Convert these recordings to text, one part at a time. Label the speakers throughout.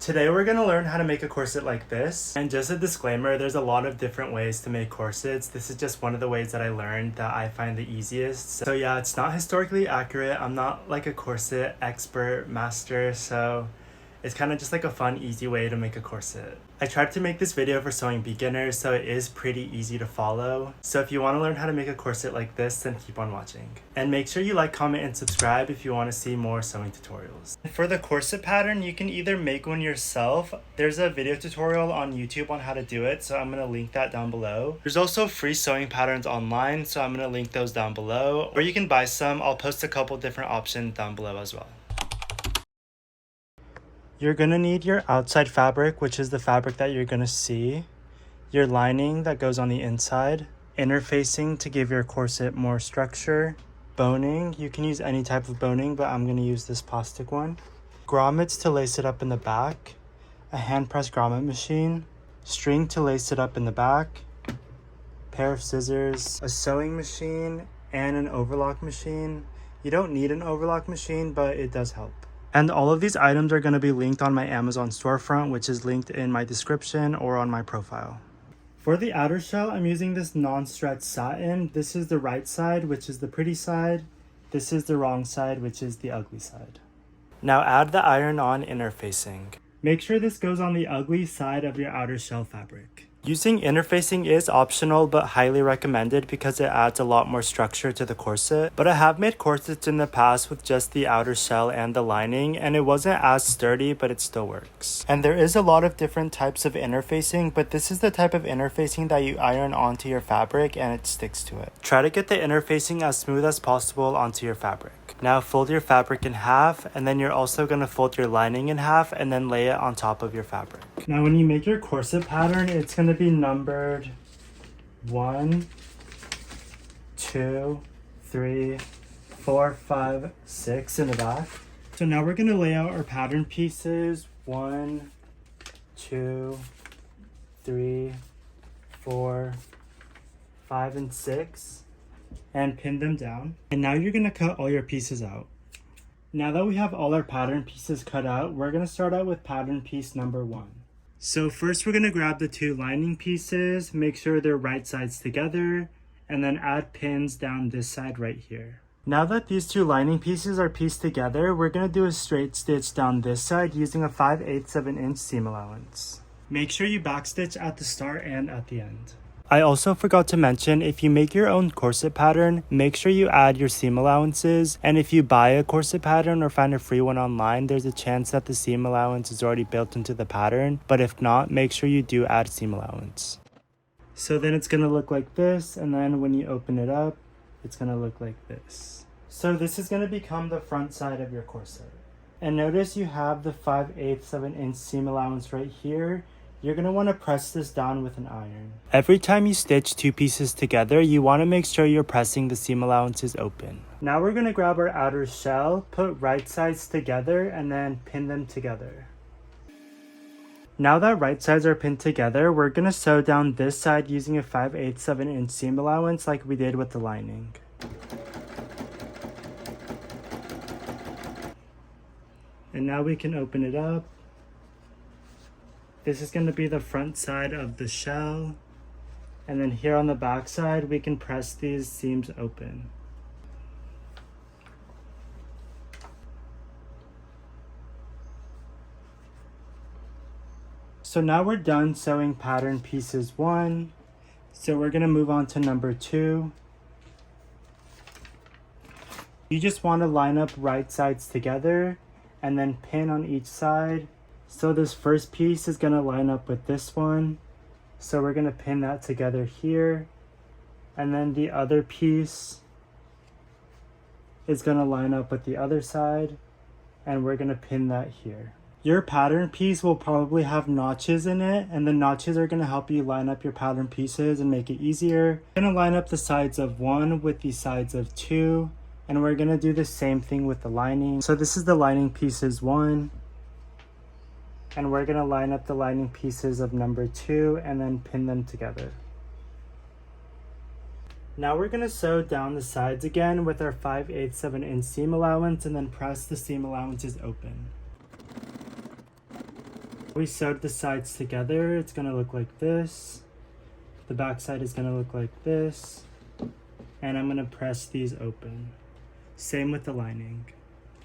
Speaker 1: Today we're going to learn how to make a corset like this. And just a disclaimer, there's a lot of different ways to make corsets. This is just one of the ways that I learned that I find the easiest. So yeah, it's not historically accurate. I'm not like a corset expert master, so it's kind of just like a fun, easy way to make a corset. I tried to make this video for sewing beginners, so it is pretty easy to follow. So if you want to learn how to make a corset like this, then keep on watching. And make sure you like, comment, and subscribe if you want to see more sewing tutorials. For the corset pattern, you can either make one yourself. There's a video tutorial on YouTube on how to do it, so I'm going to link that down below. There's also free sewing patterns online, so I'm going to link those down below. Or you can buy some. I'll post a couple different options down below as well. You're going to need your outside fabric, which is the fabric that you're going to see, your lining that goes on the inside, interfacing to give your corset more structure, boning, you can use any type of boning, but I'm going to use this plastic one, grommets to lace it up in the back, a hand press grommet machine, string to lace it up in the back, pair of scissors, a sewing machine, and an overlock machine. You don't need an overlock machine, but it does help. And all of these items are going to be linked on my Amazon storefront, which is linked in my description or on my profile. For the outer shell, I'm using this non-stretch satin. This is the right side, which is the pretty side. This is the wrong side, which is the ugly side. Now add the iron-on interfacing. Make sure this goes on the ugly side of your outer shell fabric. Using interfacing is optional but highly recommended because it adds a lot more structure to the corset. But I have made corsets in the past with just the outer shell and the lining, and it wasn't as sturdy, but it still works. And there is a lot of different types of interfacing, but this is the type of interfacing that you iron onto your fabric and it sticks to it. Try to get the interfacing as smooth as possible onto your fabric. Now fold your fabric in half, and then you're also going to fold your lining in half and then lay it on top of your fabric. Now when you make your corset pattern, it's going to be numbered 1, 2, 3, 4, 5, 6 in the back. So now we're going to lay out our pattern pieces 1, 2, 3, 4, 5, and 6. And pin them down. And now you're going to cut all your pieces out. Now that we have all our pattern pieces cut out, we're going to start out with pattern piece number 1. So first we're going to grab the 2 lining pieces, make sure they're right sides together, and then add pins down this side right here. Now that these 2 lining pieces are pieced together, we're going to do a straight stitch down this side using a 5/8 of an inch seam allowance. Make sure you backstitch at the start and at the end. I also forgot to mention, if you make your own corset pattern, make sure you add your seam allowances. And if you buy a corset pattern or find a free one online, there's a chance that the seam allowance is already built into the pattern. But if not, make sure you do add seam allowance. So then it's going to look like this, and then when you open it up, it's going to look like this. So this is going to become the front side of your corset. And notice you have the 5/8 of an inch seam allowance right here. You're going to want to press this down with an iron. Every time you stitch 2 pieces together, you want to make sure you're pressing the seam allowances open. Now we're going to grab our outer shell, put right sides together, and then pin them together. Now that right sides are pinned together, we're going to sew down this side using a 5/8 of an inch seam allowance like we did with the lining. And now we can open it up. This is going to be the front side of the shell. And then here on the back side, we can press these seams open. So now we're done sewing pattern pieces 1. So we're going to move on to number 2. You just want to line up right sides together and then pin on each side. So this first piece is going to line up with this one. So we're going to pin that together here. And then the other piece is going to line up with the other side. And we're going to pin that here. Your pattern piece will probably have notches in it. And the notches are going to help you line up your pattern pieces and make it easier. We're going to line up the sides of 1 with the sides of 2. And we're going to do the same thing with the lining. So this is the lining pieces 1. And we're going to line up the lining pieces of number 2 and then pin them together. Now we're going to sew down the sides again with our 5/8 of an inch seam allowance and then press the seam allowances open. We sewed the sides together. It's gonna look like this. The back side is gonna look like this. And I'm gonna press these open. Same with the lining.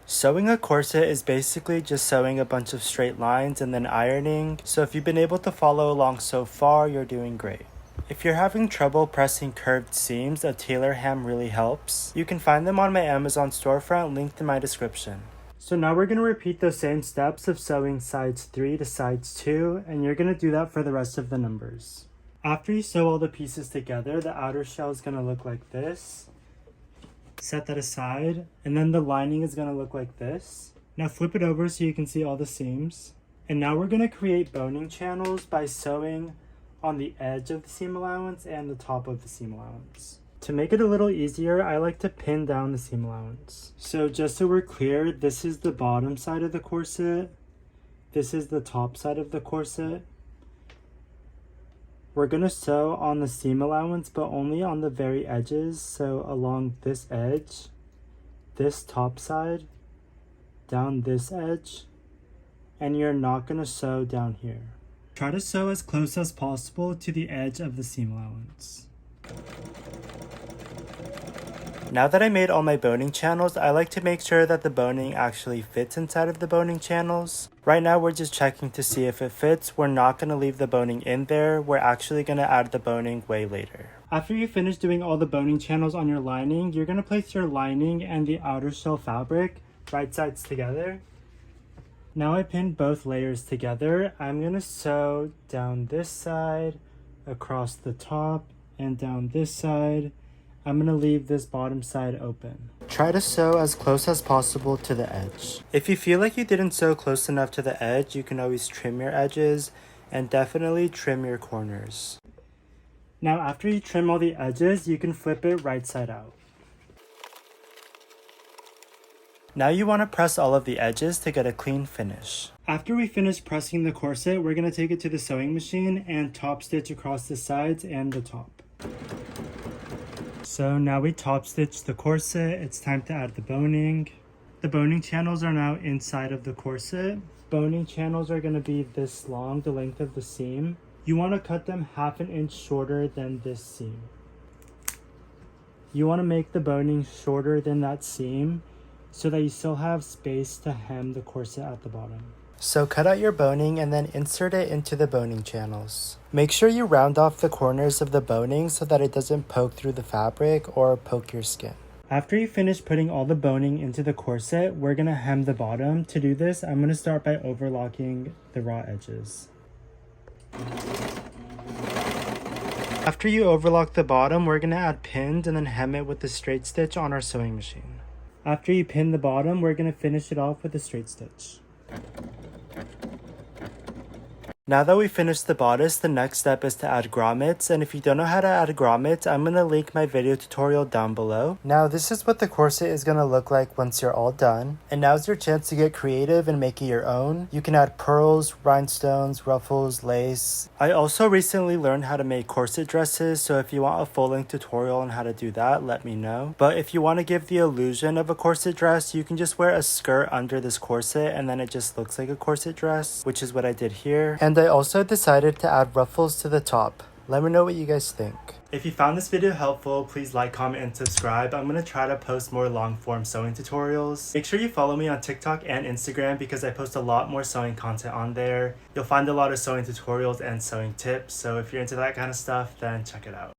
Speaker 1: Sewing a corset is basically just sewing a bunch of straight lines and then ironing. So if you've been able to follow along so far, you're doing great. If you're having trouble pressing curved seams, a tailor ham really helps. You can find them on my Amazon storefront, linked in my description. So now we're going to repeat those same steps of sewing sides 3 to sides 2, and you're going to do that for the rest of the numbers. After you sew all the pieces together, the outer shell is going to look like this. Set that aside, and then the lining is going to look like this. Now flip it over so you can see all the seams. And now we're going to create boning channels by sewing on the edge of the seam allowance and the top of the seam allowance. To make it a little easier, I like to pin down the seam allowance. So just so we're clear, this is the bottom side of the corset. This is the top side of the corset. We're going to sew on the seam allowance, but only on the very edges. So along this edge, this top side, down this edge, and you're not going to sew down here. Try to sew as close as possible to the edge of the seam allowance. Now that I made all my boning channels, I like to make sure that the boning actually fits inside of the boning channels. Right now we're just checking to see if it fits. We're not going to leave the boning in there. We're actually going to add the boning way later. After you finish doing all the boning channels on your lining, you're going to place your lining and the outer shell fabric right sides together. Now I pinned both layers together. I'm going to sew down this side, across the top, and down this side. I'm going to leave this bottom side open. Try to sew as close as possible to the edge. If you feel like you didn't sew close enough to the edge, you can always trim your edges and definitely trim your corners. Now after you trim all the edges, you can flip it right side out. Now you want to press all of the edges to get a clean finish. After we finish pressing the corset, we're going to take it to the sewing machine and top stitch across the sides and the top. So now we top stitched the corset, it's time to add the boning. The boning channels are now inside of the corset. Boning channels are going to be this long, the length of the seam. You want to cut them 1/2 inch shorter than this seam. You want to make the boning shorter than that seam so that you still have space to hem the corset at the bottom. So cut out your boning and then insert it into the boning channels. Make sure you round off the corners of the boning so that it doesn't poke through the fabric or poke your skin. After you finish putting all the boning into the corset, we're going to hem the bottom. To do this, I'm going to start by overlocking the raw edges. After you overlock the bottom, we're going to add pins and then hem it with the straight stitch on our sewing machine. After you pin the bottom, we're going to finish it off with a straight stitch. Now that we finished the bodice, the next step is to add grommets, and if you don't know how to add grommets, I'm going to link my video tutorial down below. Now this is what the corset is going to look like once you're all done, and now's your chance to get creative and make it your own. You can add pearls, rhinestones, ruffles, lace. I also recently learned how to make corset dresses, so if you want a full-length tutorial on how to do that, let me know. But if you want to give the illusion of a corset dress, you can just wear a skirt under this corset and then it just looks like a corset dress, which is what I did here. And I also decided to add ruffles to the top. Let me know what you guys think. If you found this video helpful, please like, comment, and subscribe. I'm going to try to post more long-form sewing tutorials. Make sure you follow me on TikTok and Instagram because I post a lot more sewing content on there. You'll find a lot of sewing tutorials and sewing tips, so if you're into that kind of stuff, then check it out.